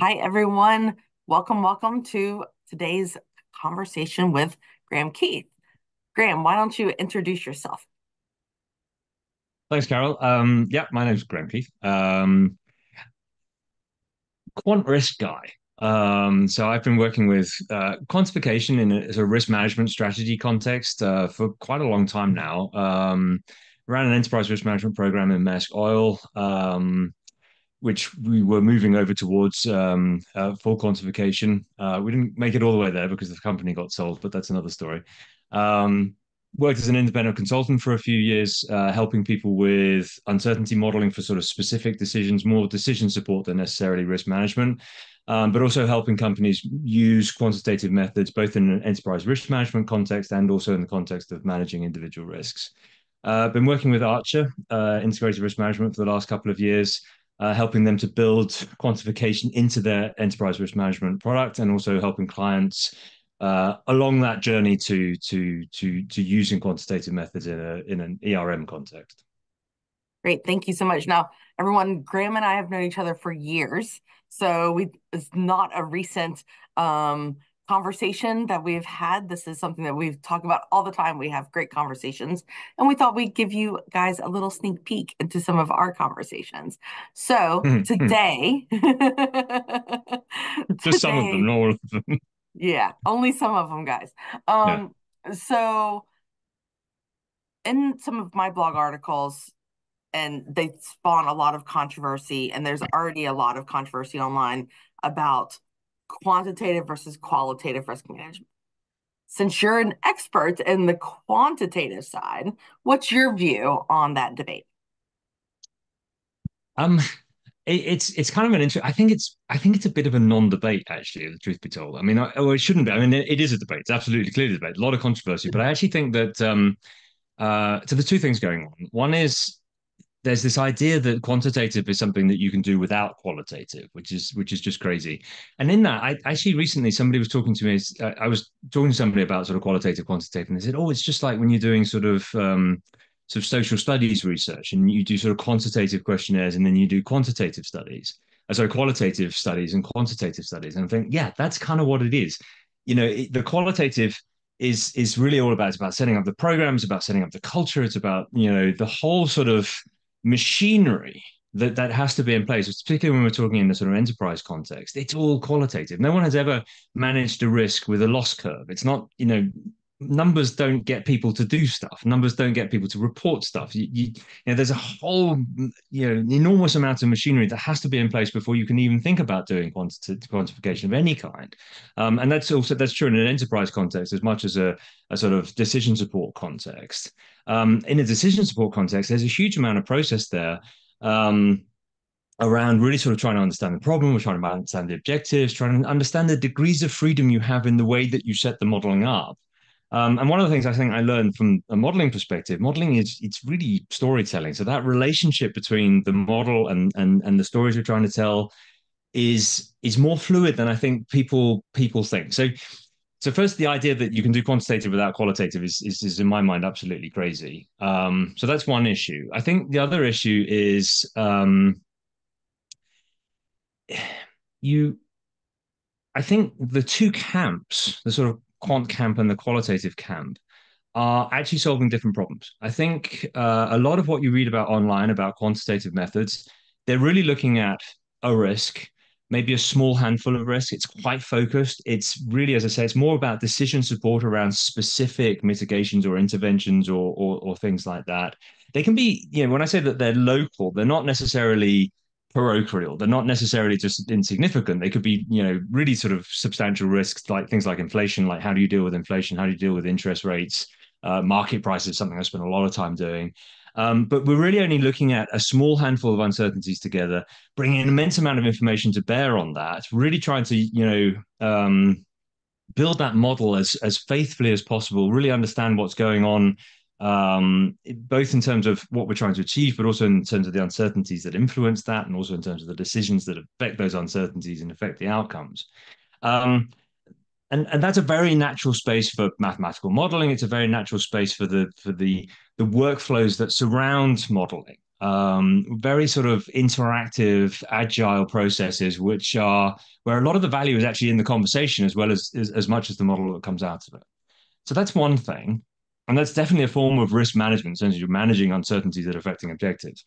Hi, everyone. Welcome to today's conversation with Graeme Keith. Graeme, why don't you introduce yourself? Thanks, Carol. Yeah, my name's Graeme Keith. Quant risk guy. So I've been working with quantification in a sort of risk management strategy context for quite a long time now. Ran an enterprise risk management program in Maersk Oil, which we were moving over towards full quantification. We didn't make it all the way there because the company got sold, but that's another story. Um, Worked as an independent consultant for a few years, helping people with uncertainty modeling for sort of specific decisions, more decision support than necessarily risk management, but also helping companies use quantitative methods both in an enterprise risk management context and also in the context of managing individual risks. I've been working with Archer, integrated risk management, for the last couple of years, helping them to build quantification into their enterprise risk management product, and also helping clients along that journey to using quantitative methods in an ERM context. Great, thank you so much. Now, everyone, Graeme and I have known each other for years, so it's not a recent um, conversation that we've had. This is something that we've talked about all the time. We have great conversations, and we thought we'd give you guys a little sneak peek into some of our conversations. So today, Just some of them, today, not all of them. yeah, only some of them, guys. Yeah. So in some of my blog articles, and they spawn a lot of controversy, and there's already a lot of controversy online about quantitative versus qualitative risk management. Since you're an expert in the quantitative side, what's your view on that debate? Um, it's kind of an interesting. I think it's a bit of a non-debate, actually. The truth be told, I mean, well, it shouldn't be. I mean, it is a debate. It's absolutely clearly a debate. A lot of controversy, but I actually think that so there's two things going on. One is there's this idea that quantitative is something that you can do without qualitative, which is just crazy. And in that, I actually recently somebody was talking to me. I was talking to somebody about sort of qualitative, quantitative, and they said, "Oh, it's just like when you're doing sort of social studies research, and you do sort of quantitative questionnaires, and then you do quantitative studies, sorry, qualitative studies and quantitative studies." And I think, yeah, that's kind of what it is. The qualitative is really all about, it's about setting up the programs, about setting up the culture, it's about the whole sort of machinery that has to be in place, particularly when we're talking in the sort of enterprise context. It's all qualitative. No one has ever managed a risk with a loss curve. It's not, numbers don't get people to do stuff. Numbers don't get people to report stuff. There's a whole, enormous amount of machinery that has to be in place before you can even think about doing quantification of any kind. And that's true in an enterprise context as much as a sort of decision support context. In a decision support context, there's a huge amount of process there um, around really sort of trying to understand the problem, we're trying to understand the objectives, trying to understand the degrees of freedom you have in the way that you set the modeling up. And one of the things I think I learned from a modeling perspective, modeling is it's really storytelling. So that relationship between the model and the stories you're trying to tell is more fluid than I think people think. So first, the idea that you can do quantitative without qualitative is in my mind absolutely crazy. So that's one issue. I think the other issue is you. I think the two camps, the sort of quant camp and the qualitative camp, are actually solving different problems. I think a lot of what you read about online about quantitative methods, they're really looking at a risk, maybe a small handful of risk. It's quite focused. It's really, as I say, it's more about decision support around specific mitigations or interventions or things like that. They can be, when I say that they're local, they're not necessarily parochial. They're not necessarily just insignificant. They could be, really sort of substantial risks, like things like inflation, like how do you deal with inflation? How do you deal with interest rates? Market prices, something I spent a lot of time doing. But we're really only looking at a small handful of uncertainties together, bringing an immense amount of information to bear on that, really trying to, build that model as faithfully as possible, really understand what's going on, both in terms of what we're trying to achieve, but also in terms of the uncertainties that influence that, and also in terms of the decisions that affect those uncertainties and affect the outcomes. Um, and that's a very natural space for mathematical modeling. It's a very natural space for the workflows that surround modeling. very sort of interactive, agile processes, which are where a lot of the value is actually in the conversation as well as much as the model that comes out of it. So that's one thing. And that's definitely a form of risk management, essentially you're managing uncertainties that are affecting objectives.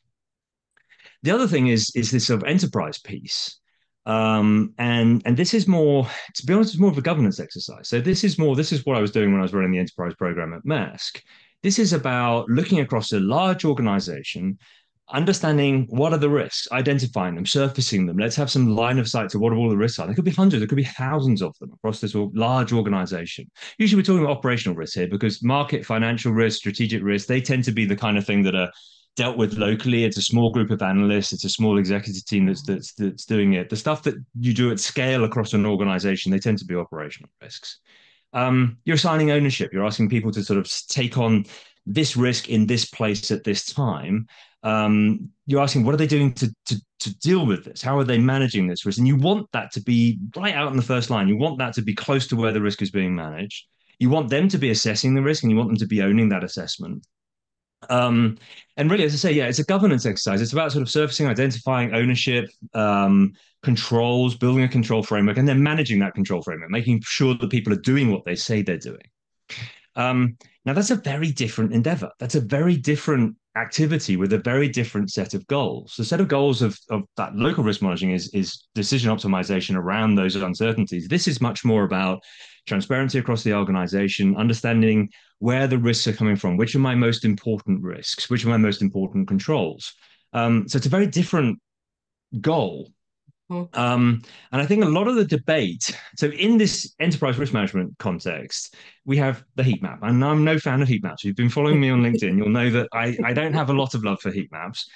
The other thing is this sort of enterprise piece. And this is more, to be honest, it's more of a governance exercise. So this is what I was doing when I was running the enterprise program at Maersk. This is about looking across a large organization, understanding what are the risks, identifying them, surfacing them. Let's have some line of sight to what all the risks are. There could be hundreds, there could be thousands of them across this large organization. Usually we're talking about operational risks here because market, financial risk, strategic risk, they tend to be the kind of thing that are dealt with locally. It's a small group of analysts. It's a small executive team that's doing it. The stuff that you do at scale across an organization, they tend to be operational risks. You're assigning ownership. You're asking people to sort of take on this risk in this place at this time. You're asking what are they doing to deal with this? How are they managing this risk? And you want that to be right out in the first line. You want that to be close to where the risk is being managed. You want them to be assessing the risk, and you want them to be owning that assessment. And really, as I say, yeah, it's a governance exercise. It's about sort of surfacing, identifying ownership, controls, building a control framework, and then managing that control framework, making sure that people are doing what they say they're doing. Now, that's a very different endeavor. That's a very different activity with a very different set of goals. The set of goals of that local risk monitoring is decision optimization around those uncertainties. This is much more about transparency across the organization, understanding where the risks are coming from, which are my most important risks, which are my most important controls. So it's a very different goal. And I think a lot of the debate, so in this enterprise risk management context, we have the heat map. And I'm no fan of heat maps. If you've been following me on LinkedIn, you'll know that I don't have a lot of love for heat maps.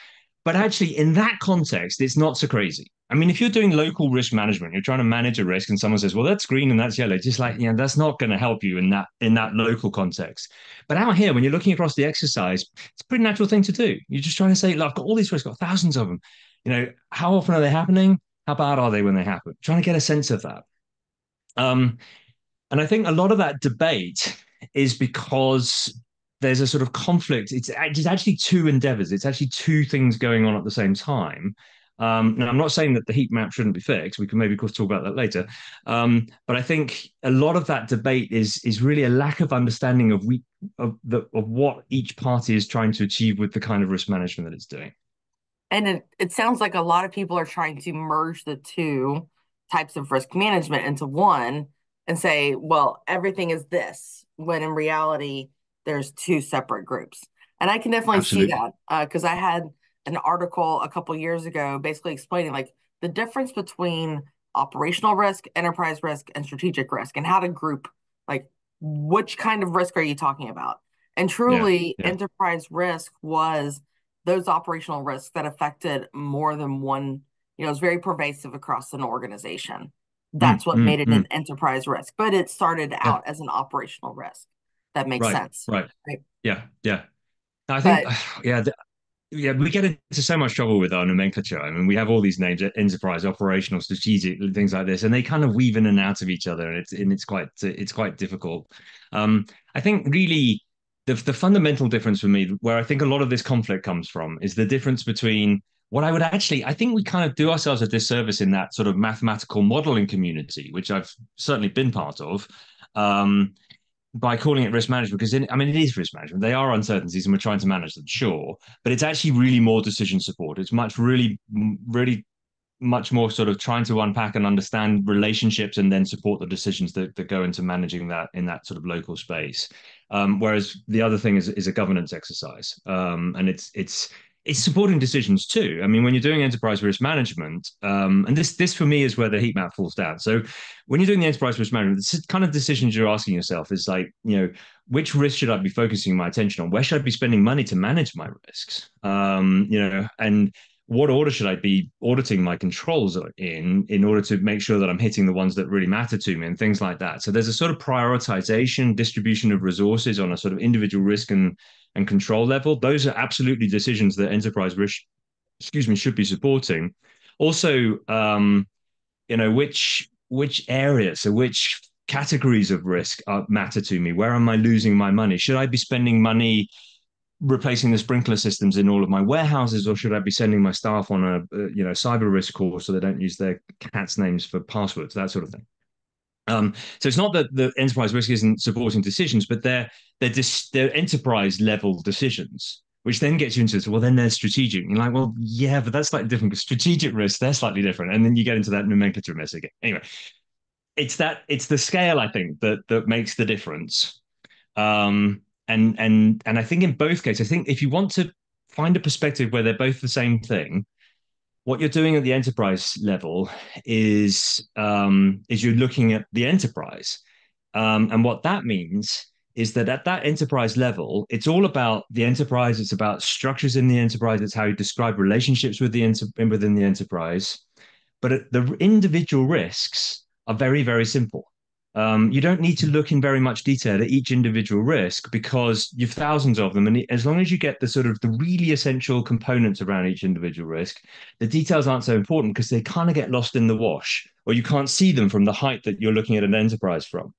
But actually, in that context, it's not so crazy. I mean, if you're doing local risk management, you're trying to manage a risk, and someone says, "Well, that's green and that's yellow," just like, yeah, that's not going to help you in that local context. But out here, when you're looking across the exercise, it's a pretty natural thing to do. You're just trying to say, "Look, I've got all these risks, I've got thousands of them. How often are they happening? How bad are they when they happen?" Trying to get a sense of that. Um, and I think a lot of that debate is because there's a sort of conflict. It's actually two endeavors. It's actually two things going on at the same time. Now, I'm not saying that the heat map shouldn't be fixed. We can maybe, of course, talk about that later. But I think a lot of that debate is really a lack of understanding of what each party is trying to achieve with the kind of risk management that it's doing. And it sounds like a lot of people are trying to merge the two types of risk management into one and say, well, everything is this, when in reality, there's two separate groups. And I can definitely see Absolutely. that because I had an article a couple years ago basically explaining like the difference between operational risk, enterprise risk, and strategic risk, and how to group like which kind of risk are you talking about? And Yeah. truly, Yeah. enterprise risk was those operational risks that affected more than one, it was very pervasive across an organization. That's Mm, what made mm, it an mm. enterprise risk, but it started Yeah. out as an operational risk. That makes Right. sense. Right. Right. Yeah. Yeah. I think, But yeah, yeah, we get into so much trouble with our nomenclature. I mean, we have all these names: enterprise, operational, strategic, things like this, and they kind of weave in and out of each other, and it's quite difficult. I think really the fundamental difference for me, where I think a lot of this conflict comes from, is the difference between what I think we kind of do ourselves a disservice in that sort of mathematical modeling community, which I've certainly been part of. Um, by calling it risk management because I mean it is risk management. They are uncertainties and we're trying to manage them, sure, but it's actually really more decision support. It's really much more sort of trying to unpack and understand relationships and then support the decisions that go into managing that in that sort of local space. Whereas the other thing is a governance exercise, and it's supporting decisions too. I mean, when you're doing enterprise risk management, and this for me is where the heat map falls down. So when you're doing the enterprise risk management, the kind of decisions you're asking yourself is like, which risk should I be focusing my attention on? Where should I be spending money to manage my risks? And what order should I be auditing my controls in order to make sure that I'm hitting the ones that really matter to me and things like that. So there's a sort of prioritization, distribution of resources on a sort of individual risk and control level. Those are absolutely decisions that enterprise risk, excuse me, should be supporting. Also, which areas, so which categories of risk matter to me? Where am I losing my money? Should I be spending money replacing the sprinkler systems in all of my warehouses, or should I be sending my staff on cyber risk course so they don't use their cats' names for passwords, that sort of thing. So it's not that the enterprise risk isn't supporting decisions, but they're enterprise level decisions, which then gets you into this. Well, then there's strategic. And you're like, well, yeah, but that's slightly different because strategic risk, they're slightly different, and then you get into that nomenclature mess again. Anyway, it's the scale, I think, that makes the difference. And I think in both cases, I think if you want to find a perspective where they're both the same thing, what you're doing at the enterprise level is you're looking at the enterprise, and what that means is that at that enterprise level, it's all about the enterprise. It's about structures in the enterprise. It's how you describe relationships within the enterprise. But the individual risks are very, very simple. You don't need to look in very much detail at each individual risk because you've thousands of them. And as long as you get the sort of the really essential components around each individual risk, the details aren't so important because they kind of get lost in the wash, or you can't see them from the height that you're looking at an enterprise from.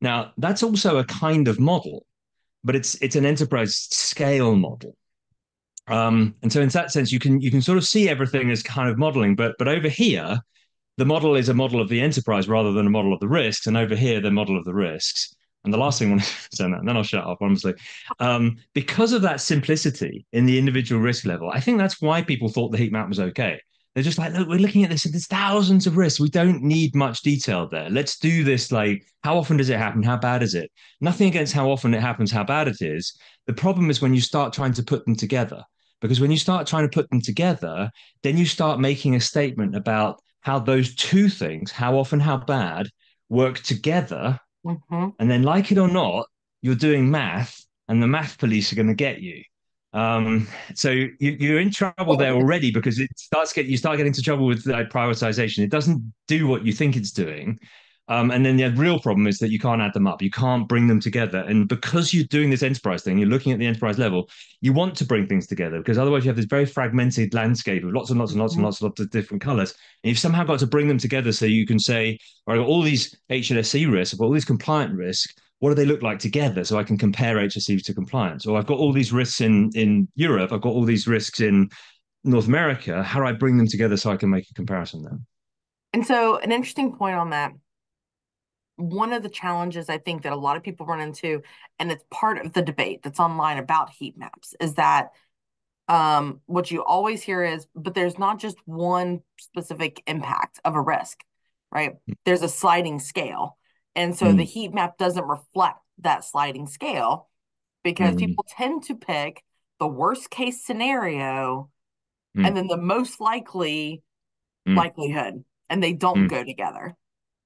Now, that's also a kind of model, but it's an enterprise scale model. And so in that sense, you can sort of see everything as kind of modeling, but over here, the model is a model of the enterprise rather than a model of the risks. And over here, the model of the risks. And the last thing I want to say that, and then I'll shut up, honestly. Because of that simplicity in the individual risk level, I think that's why people thought the heat map was okay. They're just like, look, we're looking at this and there's thousands of risks. We don't need much detail there. Let's do this. Like, how often does it happen? How bad is it? Nothing against how often it happens, how bad it is. The problem is when you start trying to put them together. Because when you start trying to put them together, then you start making a statement about how those two things, how often, how bad, work together. Mm-hmm. And then, like it or not, you're doing math, and the math police are going to get you. So you're in trouble there already because you start getting into trouble with like prioritization. It doesn't do what you think it's doing. And then the real problem is that you can't add them up. You can't bring them together. And because you're doing this enterprise thing, you're looking at the enterprise level, you want to bring things together because otherwise you have this very fragmented landscape of lots and lots and lots and Mm-hmm. lots and lots of different colors. And you've somehow got to bring them together so you can say, all right, I've got all these HLSC risks, I've got all these compliant risks. What do they look like together so I can compare HSC to compliance? Or I've got all these risks in Europe, I've got all these risks in North America. How do I bring them together so I can make a comparison there? And so, an interesting point on that, one of the challenges I think that a lot of people run into, and it's part of the debate that's online about heat maps, is that what you always hear is, but there's not just one specific impact of a risk, right? There's a sliding scale. And so the Mm, heat map doesn't reflect that sliding scale because mm, people tend to pick the worst case scenario and mm, then the most likely mm, likelihood, and they don't mm. go together.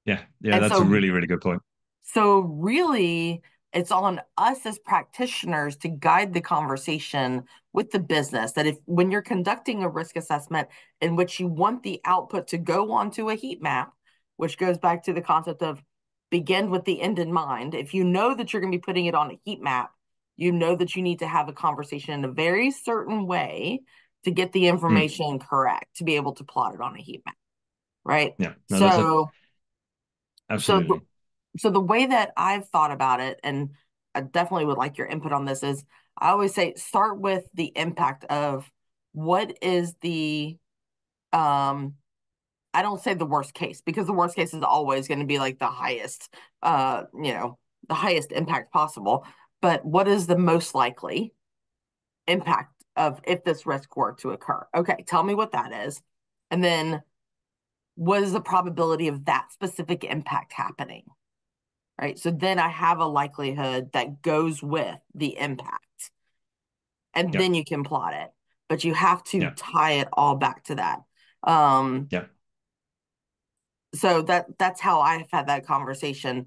Yeah, yeah, And that's a so really, really good point. So really, it's on us as practitioners to guide the conversation with the business that if when you're conducting a risk assessment in which you want the output to go onto a heat map, which goes back to the concept of begin with the end in mind. If you know that you're going to be putting it on a heat map, you know that you need to have a conversation in a very certain way to get the Mm, information correct to be able to plot it on a heat map, right? yeah, no, that's it. So so Absolutely. so the way that I've thought about it, and I definitely would like your input on this, is I always say start with the impact of what is the I don't say the worst case because the worst case is always going to be like the highest the highest impact possible. But what is the most likely impact of if this risk were to occur? Okay, tell me what that is. And then what is the probability of that specific impact happening? Right. So then I have a likelihood that goes with the impact, and Yeah, then you can plot it. But you have to yeah, tie it all back to that. Um, yeah, so that's how I've had that conversation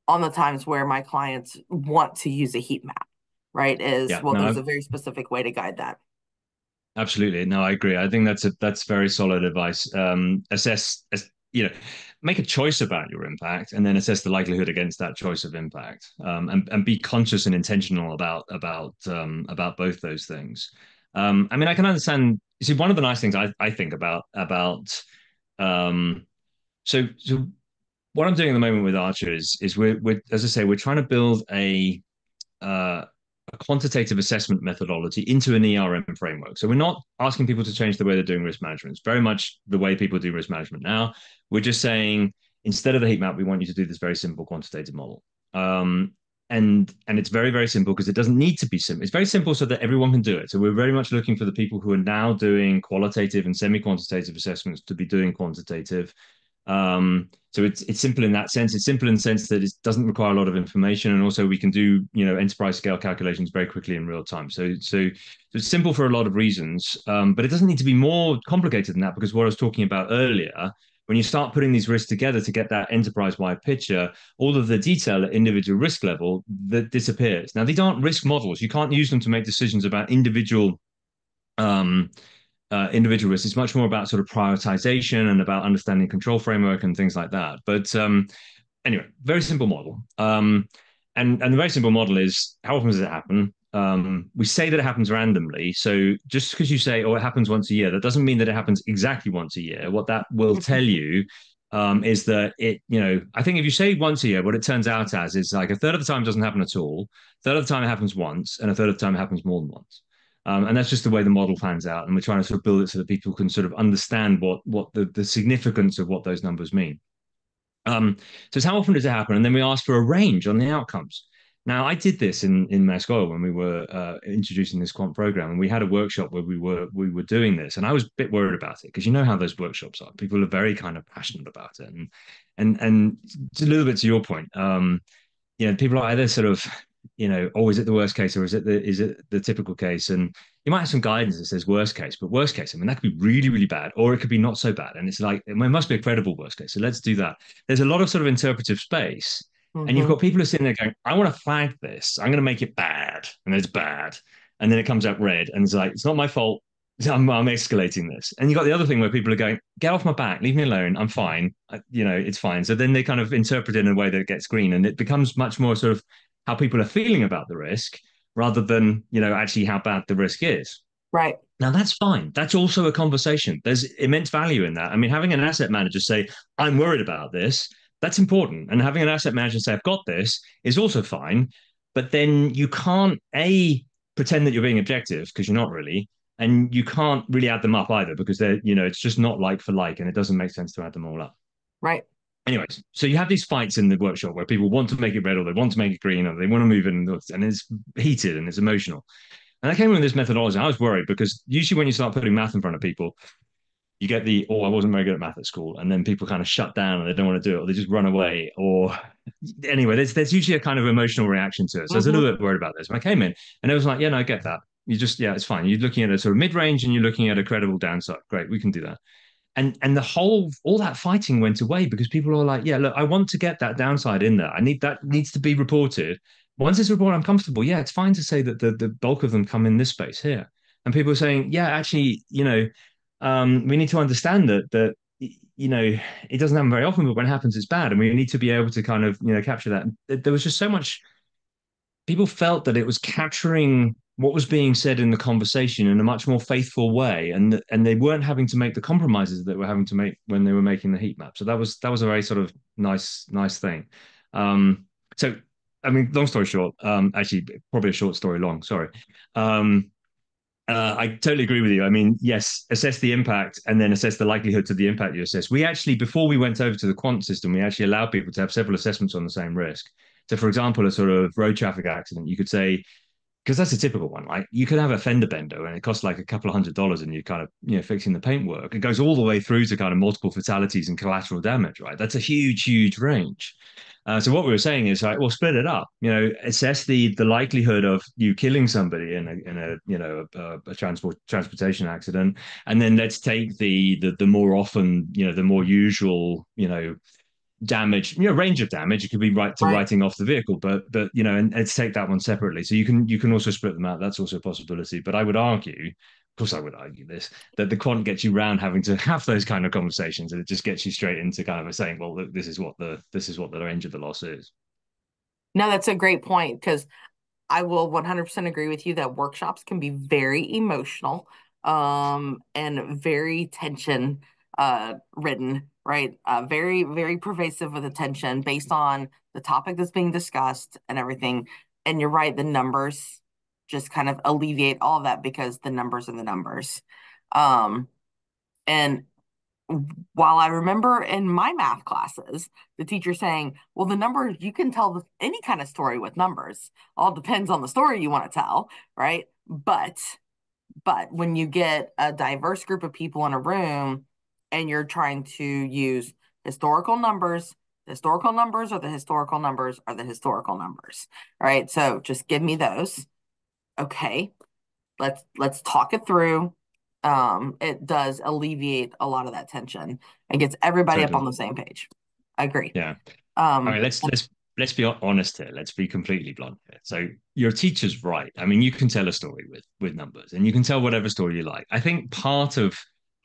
on the times where my clients want to use a heat map, right? Is yeah. well, there's No, a very specific way to guide that. absolutely. No, I agree. I think that's very solid advice. Make a choice about your impact and then assess the likelihood against that choice of impact. And be conscious and intentional about both those things. I mean, I can understand. You see, one of the nice things I think about um, so what I'm doing at the moment with Archer is we're as I say, we're trying to build uh, a quantitative assessment methodology into an ERM framework. So we're not asking people to change the way they're doing risk management. It's very much the way people do risk management now. We're just saying, instead of the heat map, we want you to do this very simple quantitative model. And it's very, very simple because it doesn't need to be simple. It's very simple so that everyone can do it. So we're very much looking for the people who are now doing qualitative and semi-quantitative assessments to be doing quantitative. So it's simple in that sense. It's simple in the sense that it doesn't require a lot of information, and also we can do enterprise scale calculations very quickly in real time. So it's simple for a lot of reasons, but it doesn't need to be more complicated than that, because what I was talking about earlier, when you start putting these risks together to get that enterprise-wide picture, all of the detail at individual risk level that disappears. Now, these aren't risk models. You can't use them to make decisions about um, individual risks. It's much more about sort of prioritization and about understanding control framework and things like that. But anyway, very simple model. And the very simple model is, how often does it happen? We say that it happens randomly. So just because you say, oh, it happens once a year, that doesn't mean that it happens exactly once a year. What that will tell you is that I think if you say once a year, what it turns out as is like a third of the time it doesn't happen at all, a third of the time it happens once, and a third of the time it happens more than once. And that's just the way the model pans out. And we're trying to sort of build it so that people can sort of understand what the significance of what those numbers mean. So it's how often does it happen? And then we ask for a range on the outcomes. Now, I did this in Mask Oil when we were introducing this quant program, and we had a workshop where we were doing this, and I was a bit worried about it, because you know how those workshops are. People are very kind of passionate about it, and a little bit to your point, people are either sort of, oh, is it the worst case, or is it the typical case? And you might have some guidance that says worst case, but worst case, I mean, that could be really, really bad, or it could be not so bad. And it's like, it must be a credible worst case. So let's do that. There's a lot of sort of interpretive space. And you've Mm-hmm. got people who are sitting there going, I want to flag this. I'm going to make it bad. And it's bad. And then it comes out red. And it's like, it's not my fault. I'm escalating this. And you got the other thing where people are going, get off my back, leave me alone. I'm fine. It's fine. So then they kind of interpret it in a way that gets green. And it becomes much more sort of how people are feeling about the risk, rather than, actually how bad the risk is. Right. Now, that's fine. That's also a conversation. There's immense value in that. I mean, having an asset manager say, I'm worried about this, that's important. And having an asset manager say, I've got this, is also fine. But then you can't, pretend that you're being objective, because you're not really. And you can't really add them up either, because it's just not like for like, and it doesn't make sense to add them all up. Right. Anyways, so you have these fights in the workshop where people want to make it red, or they want to make it green, or they want to move it, and it's heated and it's emotional. And I came with this methodology. And I was worried, because usually when you start putting math in front of people, you get oh, I wasn't very good at math at school. And then people kind of shut down and they don't want to do it, or they just run away. Or anyway, there's usually a kind of emotional reaction to it. So I was a Mm-hmm. little bit worried about this. When I came in, and it was like, yeah, no, I get that. Yeah, it's fine. You're looking at a sort of mid range, and you're looking at a credible downside. Great, we can do that. And all that fighting went away, because people are like, yeah, look, I want to get that downside in there. That needs to be reported. Once it's reported, I'm comfortable. Yeah, it's fine to say that the bulk of them come in this space here. And people are saying, yeah, actually, we need to understand that it doesn't happen very often, but when it happens, it's bad, and we need to be able to kind of capture that. There was just so much. People felt that it was capturing what was being said in the conversation in a much more faithful way, and they weren't having to make the compromises that they were having to make when they were making the heat map. So that was a very sort of nice thing. So I mean, long story short, actually probably a short story long. Sorry. Um, I totally agree with you. I mean, yes, assess the impact and then assess the likelihood to the impact you assess. We actually, before we went over to the quant system, we actually allowed people to have several assessments on the same risk. So, for example, a sort of road traffic accident, you could say, because that's a typical one. Like, you could have a fender bender and it costs like a couple of $100, and you're kind of fixing the paintwork. It goes all the way through to kind of multiple fatalities and collateral damage, right? That's a huge range. So what we were saying is like, well, split it up. Assess the likelihood of you killing somebody in a transportation accident, and then let's take the more often, the more usual, damage, range of damage. It could be right to Right. writing off the vehicle, but and let's take that one separately. So you can also split them out. That's also a possibility. But I would argue, of course, I would argue this, that the quant gets you round having to have those kind of conversations, and it just gets you straight into kind of saying, well, look, this is what the range of the loss is. No, that's a great point, because I will 100% agree with you that workshops can be very emotional, and very tension ridden, right? Very, very pervasive with attention based on the topic that's being discussed and everything. And you're right, the numbers. just kind of alleviate all of that because the numbers are the numbers. Um, and while I remember in my math classes, the teacher saying, well, the numbers, you can tell any kind of story with numbers. All depends on the story you want to tell, right? But when you get a diverse group of people in a room and you're trying to use historical numbers, the historical numbers are the historical numbers are the historical numbers. All right. So just give me those. Okay. Let's talk it through. It does alleviate a lot of that tension and gets everybody up on Totally. the same page. I agree. Yeah. All right, Um, let's be honest here. Let's be completely blunt here. So your teacher's right. I mean, you can tell a story with numbers, and you can tell whatever story you like. I think part of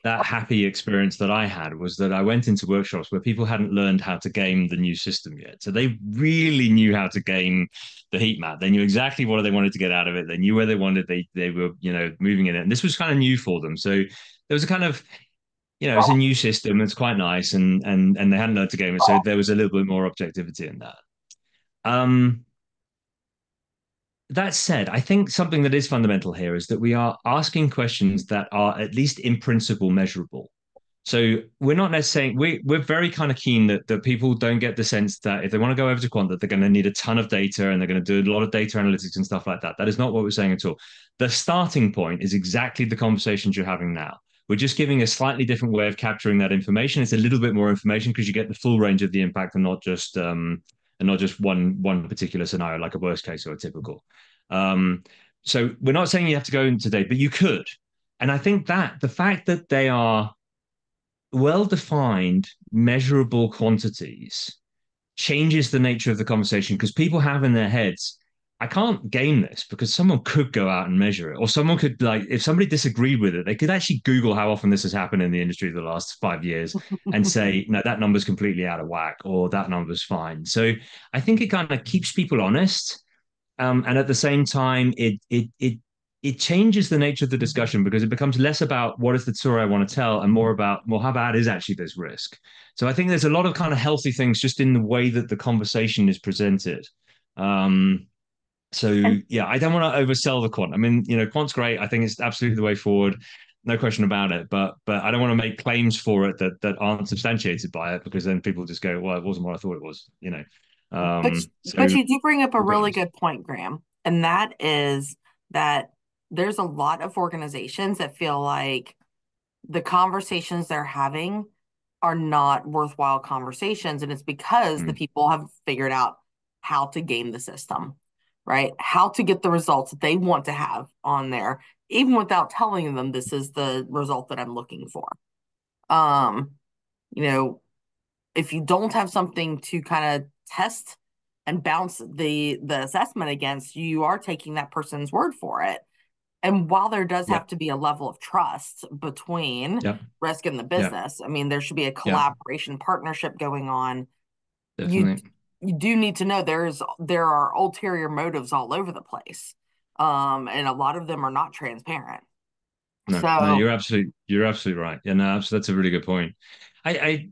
that happy experience that I had was that I went into workshops where people hadn't learned how to game the new system yet. So they really knew how to game the heat map. They knew exactly what they wanted to get out of it. They knew where they wanted. They were, moving in it. And this was kind of new for them. So there was a kind of, it's a new system. It's quite nice, and they hadn't learned to game it, so there was a little bit more objectivity in that. Um, that said, I think something that is fundamental here is that we are asking questions that are at least in principle measurable. So we're not necessarily we're very kind of keen that people don't get the sense that if they want to go over to quant that they're going to need a ton of data and they're going to do a lot of data analytics and stuff like that. That is not what we're saying at all. The starting point is exactly the conversations you're having now. We're just giving a slightly different way of capturing that information. It's a little bit more information because you get the full range of the impact and not just one particular scenario like a worst case or a typical. Um, so we're not saying you have to go into data, but you could. And I think that the fact that they are well-defined, measurable quantities changes the nature of the conversation because people have in their heads, I can't game this because someone could go out and measure it, or someone could if somebody disagreed with it, they could actually Google how often this has happened in the industry the last 5 years and say, no, that number's completely out of whack, or that number's fine. So I think it kind of keeps people honest, and at the same time, it changes the nature of the discussion because it becomes less about what is the story I want to tell and more about, well, how bad is actually this risk? So I think there's a lot of kind of healthy things just in the way that the conversation is presented. Um, so and yeah, I don't want to oversell the quant. I mean, quant's great. I think it's absolutely the way forward, no question about it. But I don't want to make claims for it that aren't substantiated by it because then people just go, well, it wasn't what I thought it was. but So but you do bring up a really regardless, good point, Graham, and that is that there's a lot of organizations that feel like the conversations they're having are not worthwhile conversations. And it's because the mm, people have figured out how to game the system, right? How to get the results that they want to have on there, even without telling them this is the result that I'm looking for. Um, you know, if you don't have something to kind of test and bounce the assessment against, you are taking that person's word for it. And while there does yeah, have to be a level of trust between yeah, risk and the yeah, business, I mean, there should be a yeah, collaboration partnership going on. You definitely. you do need to know there are ulterior motives all over the place. And a lot of them are not transparent. No, So you're absolutely right. Yeah, no, that's a really good point. I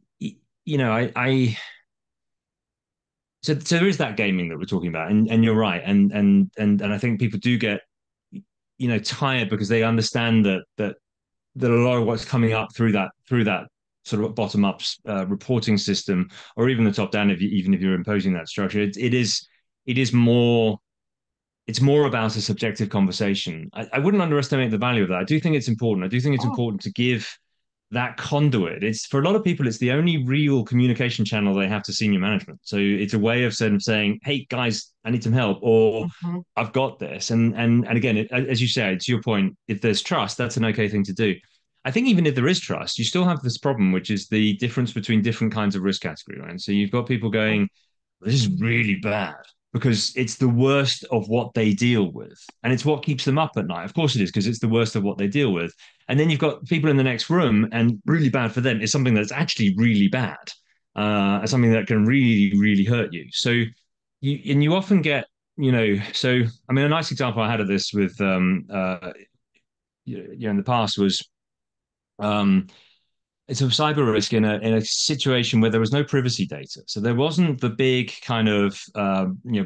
so there is that gaming that we're talking about, and you're right, and I think people do get tired because they understand that a lot of what's coming up through that sort of bottom up reporting system, or even the top down, even if you're imposing that structure, it is more. It's more about a subjective conversation. I wouldn't underestimate the value of that. I do think it's important. I do think it's oh, important to give that conduit. It's for a lot of people, it's the only real communication channel they have to senior management. So it's a way of sort of saying, "Hey guys, I need some help," or mhm. "I've got this." And again, as you say, to your point, if there's trust, that's an okay thing to do. I think even if there is trust, you still have this problem, which is the difference between different kinds of risk category, right? So you've got people going, this is really bad because it's the worst of what they deal with. And it's what keeps them up at night. Of course it is, because it's the worst of what they deal with. And then you've got people in the next room, and really bad for them is something that's actually really bad, something that can really, really hurt you. So you often get, so I mean, a nice example I had of this with, in the past was, um, it's a cyber risk in a situation where there was no privacy data. So there wasn't the big kind of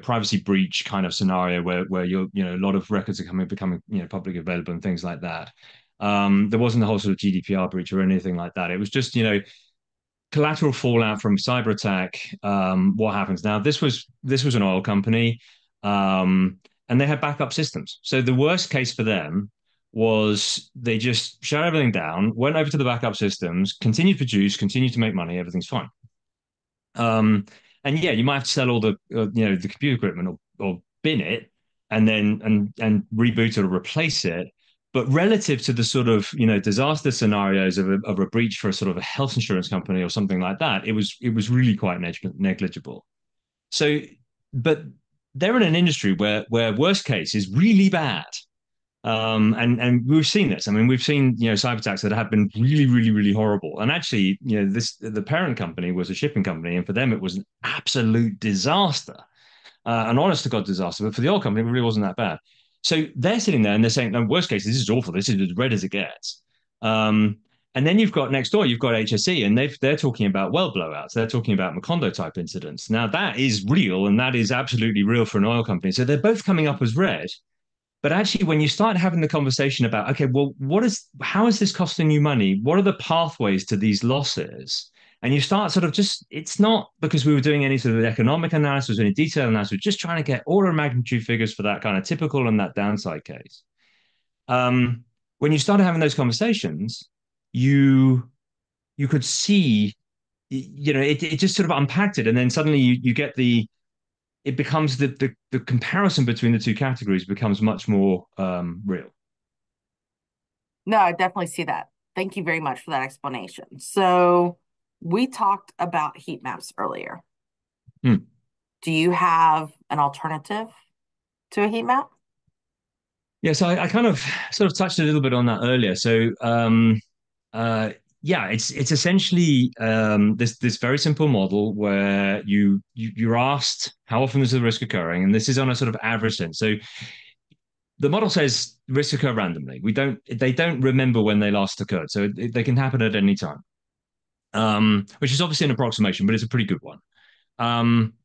privacy breach kind of scenario where a lot of records are becoming publicly available and things like that. There wasn't the whole sort of GDPR breach or anything like that. It was just collateral fallout from cyber attack. What happens now? This was an oil company, and they had backup systems. So the worst case for them was they just shut everything down, went over to the backup systems, continued to produce, continued to make money, everything's fine. Um, and yeah, you might have to sell all the computer equipment or bin it and then and reboot it or replace it. But relative to the sort of disaster scenarios of a breach for a sort of a health insurance company or something like that, it was really quite negligible. So, but they're in an industry where worst case is really bad. And we've seen this. I mean, we've seen cyber attacks that have been really, really, really horrible. And actually, the parent company was a shipping company, and for them it was an absolute disaster, an honest to God disaster. But for the oil company, it really wasn't that bad. So they're sitting there and they're saying, "No, worst case, this is awful. This is as red as it gets." Um, and then you've got next door, you've got HSE, and they're talking about well blowouts. They're talking about Macondo type incidents. Now that is real, and that is absolutely real for an oil company. So they're both coming up as red. But actually, when you start having the conversation about, okay, well, how is this costing you money? What are the pathways to these losses? And you start sort of it's not because we were doing any sort of economic analysis or any detailed analysis, we're just trying to get order of magnitude figures for that kind of typical and that downside case. Um, when you started having those conversations, you you could see, it just sort of unpacked it. And then suddenly you get it becomes the comparison between the two categories becomes much more real. No, I definitely see that. Thank you very much for that explanation. So we talked about heat maps earlier. Hmm. Do you have an alternative to a heat map? Yeah, so I kind of sort of touched a little bit on that earlier. So uh, yeah, it's essentially this very simple model where you're asked how often is the risk occurring, and this is on a sort of average sense. So the model says risks occur randomly. They don't remember when they last occurred, so they can happen at any time. Which is obviously an approximation, but it's a pretty good one.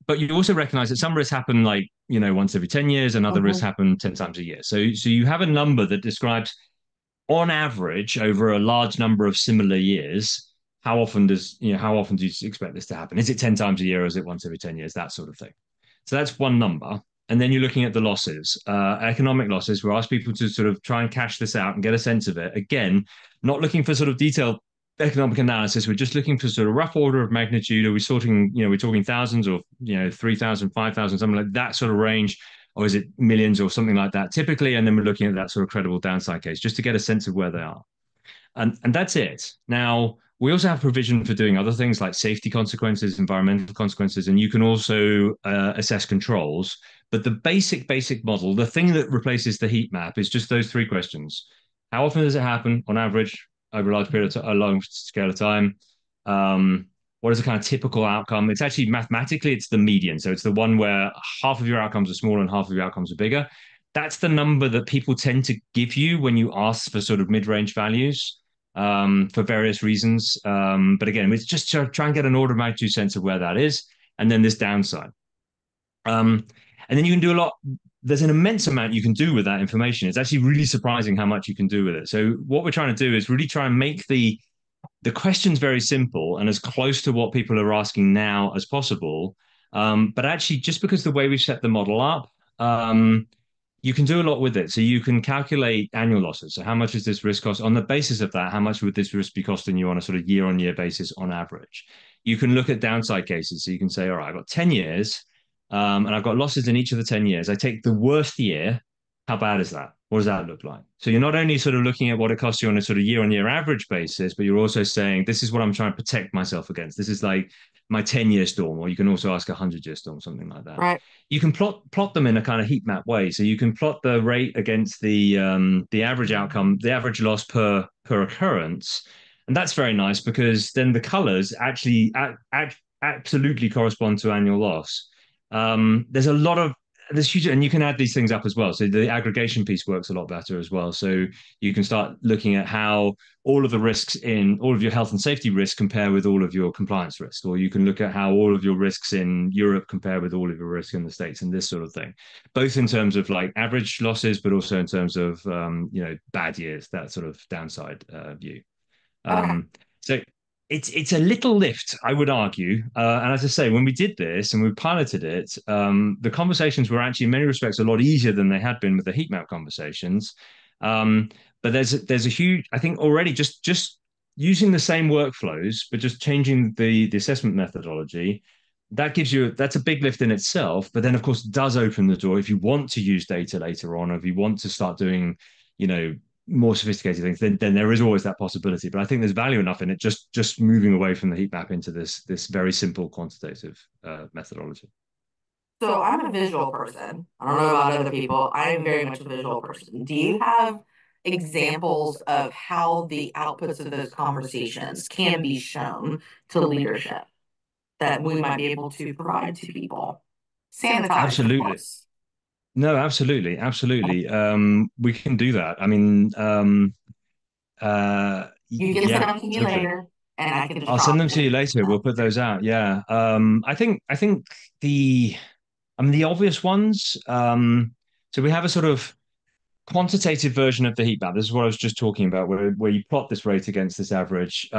But you also recognize that some risks happen like once every 10 years, and other risks Mm-hmm. happen 10 times a year. So you have a number that describes on average over a large number of similar years how often do you expect this to happen? Is it 10 times a year or is it once every 10 years? That sort of thing. So that's one number. And then you're looking at the losses, economic losses. We ask people to sort of try and cash this out and get a sense of it. Again, not looking for sort of detailed economic analysis. We're just looking for sort of rough order of magnitude. Are we sorting, we're talking thousands or, 3,000, 5,000, something like that sort of range, or is it millions or something like that typically? And then we're looking at that sort of credible downside case just to get a sense of where they are. And that's it. Now, we also have provision for doing other things like safety consequences, environmental consequences, and you can also assess controls. But the basic model, the thing that replaces the heat map is just those three questions. How often does it happen on average over a large period of a long scale of time? What is the kind of typical outcome? It's actually mathematically, it's the median. So it's the one where half of your outcomes are smaller and half of your outcomes are bigger. That's the number that people tend to give you when you ask for sort of mid-range values for various reasons. But again, it's just to try and get an order of magnitude sense of where that is, and then this downside. And then you can do a lot. There's an immense amount you can do with that information. It's actually really surprising how much you can do with it. So what we're trying to do is really try and make the questions very simple and as close to what people are asking now as possible. But actually, just because the way we've set the model up, you can do a lot with it. So you can calculate annual losses. So how much is this risk cost? On the basis of that, how much would this risk be costing you on a sort of year on year basis on average? You can look at downside cases. So you can say, all right, I've got 10 years and I've got losses in each of the 10 years. I take the worst year. How bad is that? What does that look like? So you're not only sort of looking at what it costs you on a sort of year on year average basis, but you're also saying, this is what I'm trying to protect myself against. This is like my 10-year storm, or you can also ask a 100-year storm, something like that. Right. You can plot them in a kind of heat map way. So you can plot the rate against the average outcome, the average loss per occurrence, and that's very nice because then the colors actually absolutely correspond to annual loss. There's a lot of there's huge, and you can add these things up as well. So the aggregation piece works a lot better as well. So you can start looking at how all of the risks in all of your health and safety risks compare with all of your compliance risks, or you can look at how all of your risks in Europe compare with all of your risks in the States, and this sort of thing, both in terms of like average losses, but also in terms of bad years, that sort of downside view. Okay. So it's a little lift, I would argue. And as I say, when we did this and we piloted it, the conversations were actually in many respects a lot easier than they had been with the heat map conversations. Um, but there's a huge, I think already just using the same workflows, but just changing the assessment methodology. That's a big lift in itself, but then of course it does open the door if you want to use data later on, or if you want to start doing, you know, more sophisticated things, then there is always that possibility. But I think there's value enough in it just moving away from the heat map into this very simple quantitative methodology. So I'm a visual person. I don't know about other people. I'm very much a visual person. Do you have examples of how the outputs of those conversations can be shown to leadership that we might be able to provide to people? Sanitized, of Absolutely. course. No, absolutely, absolutely. We can do that. I mean, You can send yeah, them to me totally. later, and I can just I'll send drop them to them. you later. We'll put those out. Yeah. The I mean the obvious ones. So we have a sort of quantitative version of the heat map. This is what I was just talking about, where you plot this rate against this average.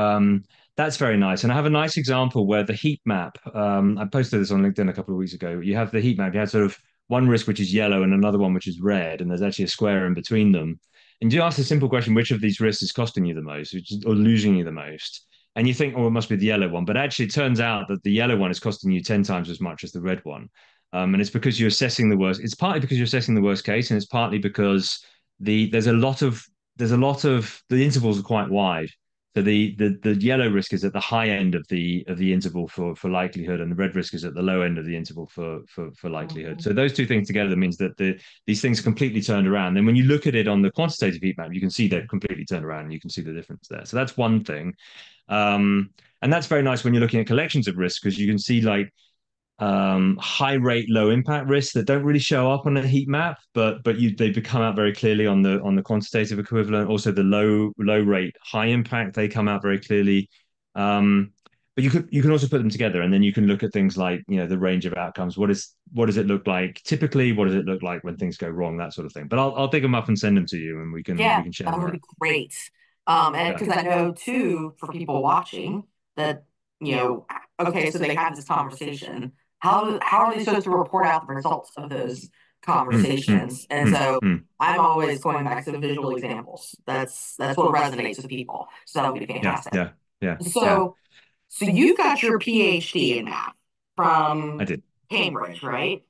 That's very nice. And I have a nice example where the heat map, I posted this on LinkedIn a couple of weeks ago. You have the heat map, you have sort of one risk which is yellow and another one which is red, and there's actually a square in between them. And you ask the simple question, which of these risks is costing you the most, or losing you the most? And you think, oh, it must be the yellow one. But actually, it turns out that the yellow one is costing you 10 times as much as the red one. And it's because you're assessing the worst. It's partly because you're assessing the worst case, and it's partly because there's a lot of the intervals are quite wide. So the yellow risk is at the high end of the interval for likelihood, and the red risk is at the low end of the interval for likelihood. Mhm. So those two things together means that these things are completely turned around. Then when you look at it on the quantitative heat map, you can see they're completely turned around, and you can see the difference there. So that's one thing. Um, and that's very nice when you're looking at collections of risk because you can see like high rate, low impact risks that don't really show up on a heat map, but they become out very clearly on the quantitative equivalent. Also, the low rate, high impact, they come out very clearly. Um, but you can also put them together, and then you can look at things like the range of outcomes. What does it look like typically? What does it look like when things go wrong? That sort of thing. But I'll dig them up and send them to you, and we Yeah, can share that them would around. be great. And Yeah. because I know too, for people watching, that okay, so they have this conversation. How are they supposed to report out the results of those Mm, mm, conversations? And mm, so mm. I'm always going back to the visual examples. That's what resonates with people. So that would be Yeah, fantastic. yeah, yeah, yeah. So so you got your PhD in math I from did. Cambridge, right?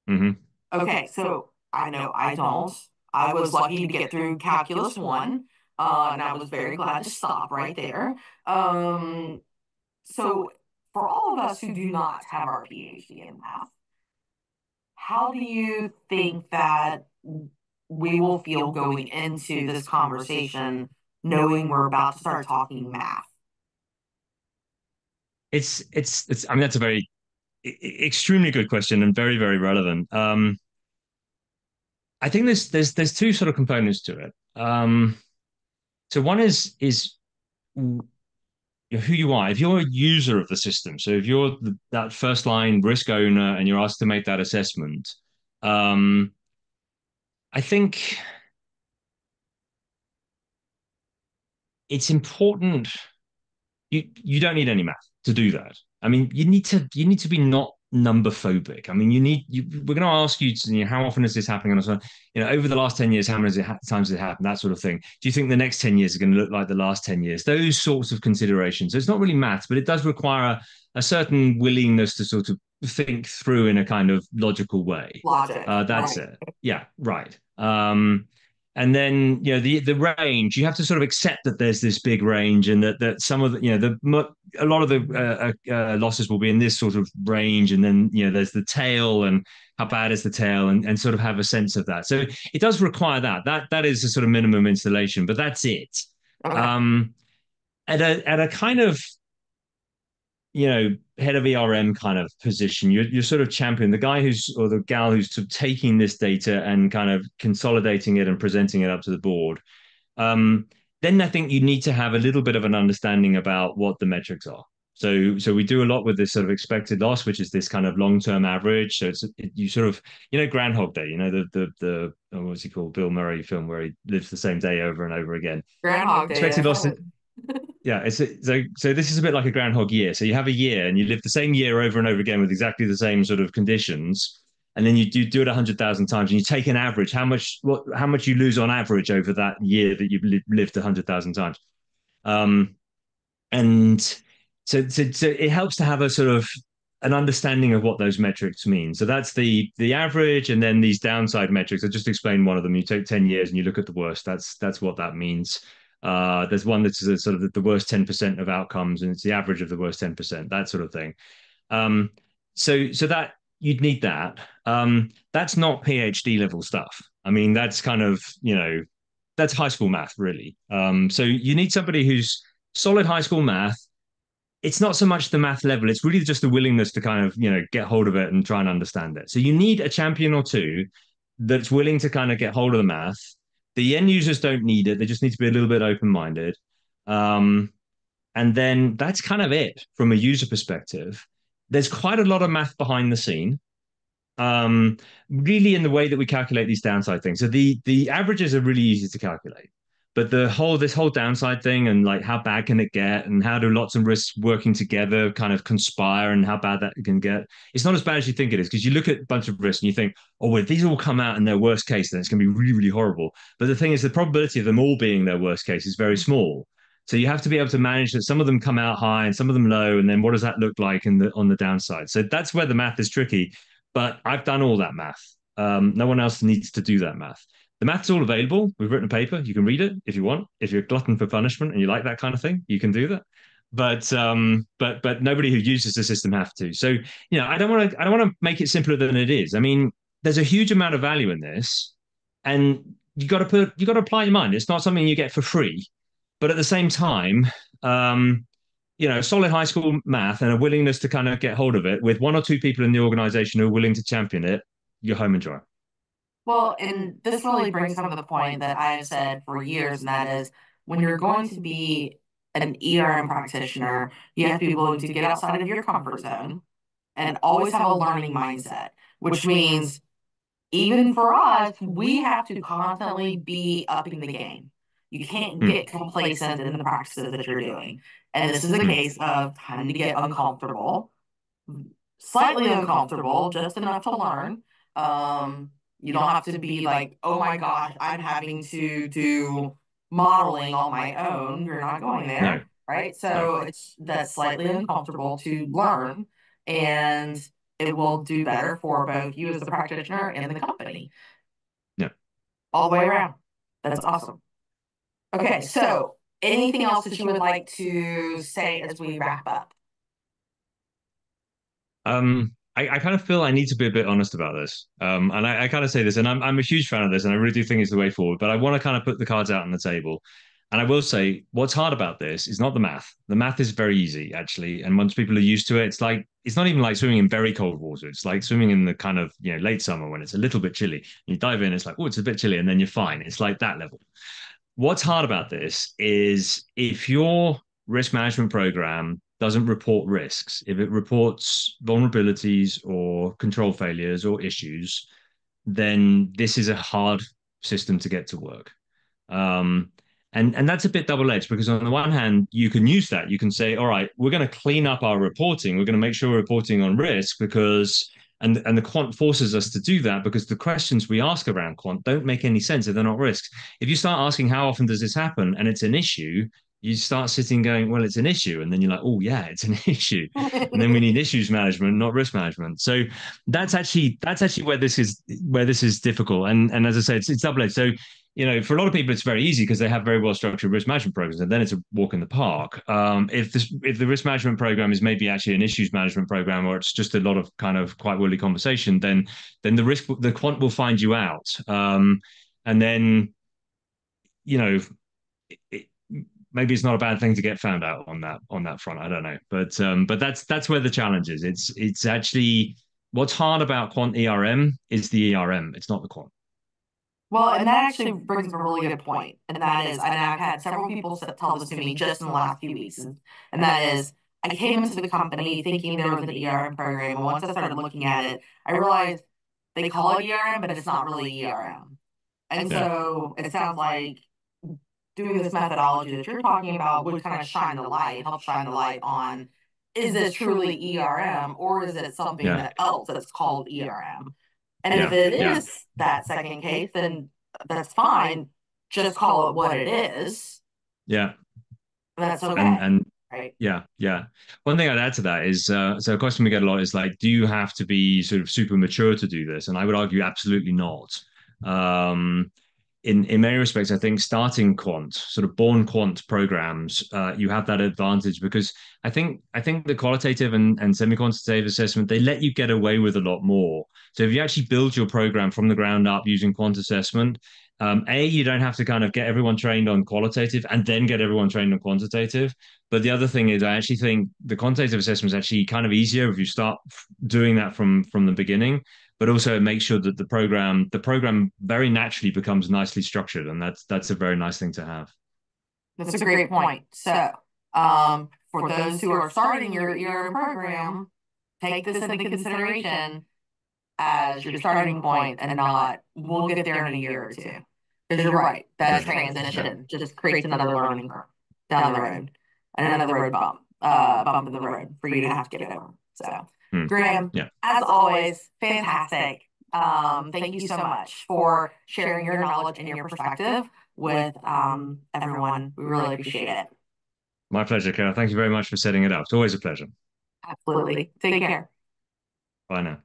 Hmm. Okay, so I know I don't. I was lucky to get through calculus one, and I was very glad to stop right there. Um, so for all of us who do not have our PhD in math, how do you think that we will feel going into this conversation, knowing we're about to start talking math? It's. I mean, that's a very extremely good question and very very relevant. I think there's two sort of components to it. So one is who you are. If you're a user of the system, so if you're that first line risk owner and you're asked to make that assessment, um, I think it's important you don't need any math to do that. I mean, you need to be not number phobic. I mean, we're going to ask you, how often is this happening? And so, over the last 10 years, how many times has it happened? That sort of thing. Do you think the next 10 years are going to look like the last 10 years? Those sorts of considerations. So it's not really maths, but it does require a certain willingness to sort of think through in a kind of logical way. Logic, That's right? it. Yeah, right. And then the range, you have to sort of accept that there's this big range, and that some of the a lot of the losses will be in this sort of range, and then there's the tail, and how bad is the tail, and sort of have a sense of that. So it does require that is a sort of minimum installation, but that's it. Okay. um at a kind of head of ERM kind of position. You're sort of champion, the guy who's or the gal who's sort of taking this data and kind of consolidating it and presenting it up to the board. Um, then I think you need to have a little bit of an understanding about what the metrics are. So we do a lot with this sort of expected loss, which is this kind of long-term average. So you sort of Groundhog Day. The what's he called, Bill Murray film where he lives the same day over and over again. Groundhog Day. Expected loss. Yeah, so this is a bit like a groundhog year. So you have a year and you live the same year over and over again with exactly the same sort of conditions, and then you do it 100,000 times, and you take an average, how much you lose on average over that year that you've lived 100,000 times. Um, and so it helps to have a sort of an understanding of what those metrics mean. So that's the average, and then these downside metrics. I just explained one of them. You take 10 years and you look at the worst. That's what that means. There's one that's sort of the worst 10% of outcomes, and it's the average of the worst 10%, that sort of thing. Um, so that you'd need that. That's not PhD level stuff. I mean, that's kind of, that's high school math, really. So you need somebody who's solid high school math. It's not so much the math level, it's really just the willingness to kind of, get hold of it and try and understand it. So you need a champion or two that's willing to kind of get hold of the math. The end users don't need it. They just need to be a little bit open-minded. Um, and then that's kind of it from a user perspective. There's quite a lot of math behind the scene, really in the way that we calculate these downside things. So the averages are really easy to calculate, but this whole downside thing and like how bad can it get and how do lots of risks working together kind of conspire and how bad that can get. It's not as bad as you think it is, because you look at a bunch of risks and you think, oh, well, if these all come out in their worst case, then it's going to be really, really horrible. But the thing is, the probability of them all being their worst case is very small. So you have to be able to manage that some of them come out high and some of them low, and then what does that look like on the downside? So that's where the math is tricky. But I've done all that math. No one else needs to do that math. The math's all available. We've written a paper. You can read it if you want. If you're a glutton for punishment and you like that kind of thing, you can do that. But nobody who uses the system have to. So I don't want to make it simpler than it is. I mean, there's a huge amount of value in this, and you got to apply your mind. It's not something you get for free, but at the same time, um, solid high school math and a willingness to kind of get hold of it with one or two people in the organization who are willing to champion it, you're home and dry. Well, and this really brings up the point that I've said for years, and that is when you're going to be an ERM practitioner, you have to be willing to get outside of your comfort zone and always have a learning mindset, which means even for us, we have to constantly be upping the game. You can't Mm, get complacent in the practices that you're doing. And this is a mm, case of time to get uncomfortable, slightly uncomfortable, just enough to learn. You don't have to be like, oh my gosh, I'm having to do modeling on my own. You're not going no, there, right? no, So it's that's slightly uncomfortable to learn, and it will do better for both you as the practitioner and the company no. all the way around. That's awesome. Okay, so anything else that you would like to say as we wrap up? I kind of feel I need to be a bit honest about this. And I kind of say this, and I'm a huge fan of this, and I really do think it's the way forward. But I want to kind of put the cards out on the table. And I will say, what's hard about this is not the math. The math is very easy, actually. And once people are used to it, it's not even like swimming in very cold water. It's like swimming in the kind of late summer when it's a little bit chilly. You dive in, it's like, oh, it's a bit chilly, and then you're fine. It's like that level. What's hard about this is if your risk management program doesn't report risks, if it reports vulnerabilities or control failures or issues, then this is a hard system to get to work. Um, and that's a bit double edged, because on the one hand, you can use that. You can say, all right, we're going to clean up our reporting. We're going to make sure we're reporting on risk because and the quant forces us to do that because the questions we ask around quant don't make any sense if they're not risks. If you start asking how often does this happen and it's an issue, you start sitting going, well, it's an issue. And then you're like, oh yeah, it's an issue. And then we need issues management, not risk management. So that's actually where this is difficult. And as I said, it's double-edged. So for a lot of people, it's very easy because they have very well structured risk management programs, and then it's a walk in the park. If the risk management program is maybe actually an issues management program, or it's just a lot of kind of quite woolly conversation, then the quant will find you out, and then you know it, maybe it's not a bad thing to get found out on that front. I don't know, but that's where the challenge is. It's actually what's hard about quant ERM is the ERM. It's not the quant. Well, and that actually brings up a really good point, and that is, and I've had several people tell this to me just in the last few weeks, and that is, I came into the company thinking there was an ERM program, and once I started looking at it, I realized they call it ERM, but it's not really ERM. And Yeah, so it sounds like doing this methodology that you're talking about would kind of shine the light, help shine the light on, is this truly ERM or is it something yeah, that else that's called ERM? And if yeah, it yeah, is that second case, then that's fine. Just call it what it is. yeah. That's okay. And Right. yeah, yeah. One thing I'd add to that is so a question we get a lot is like, do you have to be sort of super mature to do this? And I would argue absolutely not. Um, in many respects, I think starting quant, sort of born quant programs, you have that advantage because I think the qualitative and semi-quantitative assessment they let you get away with a lot more. So if you actually build your program from the ground up using quant assessment, you don't have to kind of get everyone trained on qualitative and then get everyone trained on quantitative. But the other thing is, I actually think the quantitative assessment is actually kind of easier if you start doing that from the beginning, but also it makes sure that the program very naturally becomes nicely structured, and that's a very nice thing to have. That's a great point. So, for those who are starting your ERM program, take this into consideration as your starting point and not, we'll get there in a year or two. Because you're right, that Yeah, yeah, transition just creates another learning curve down the road and another road bump in the road for you to have to get over. So, hmm. Graeme, Yeah. as always, fantastic. Thank you so much for sharing your knowledge and your perspective with everyone. We really appreciate it. My pleasure, Carol. Thank you very much for setting it up. It's always a pleasure. Absolutely. Take care. Bye now.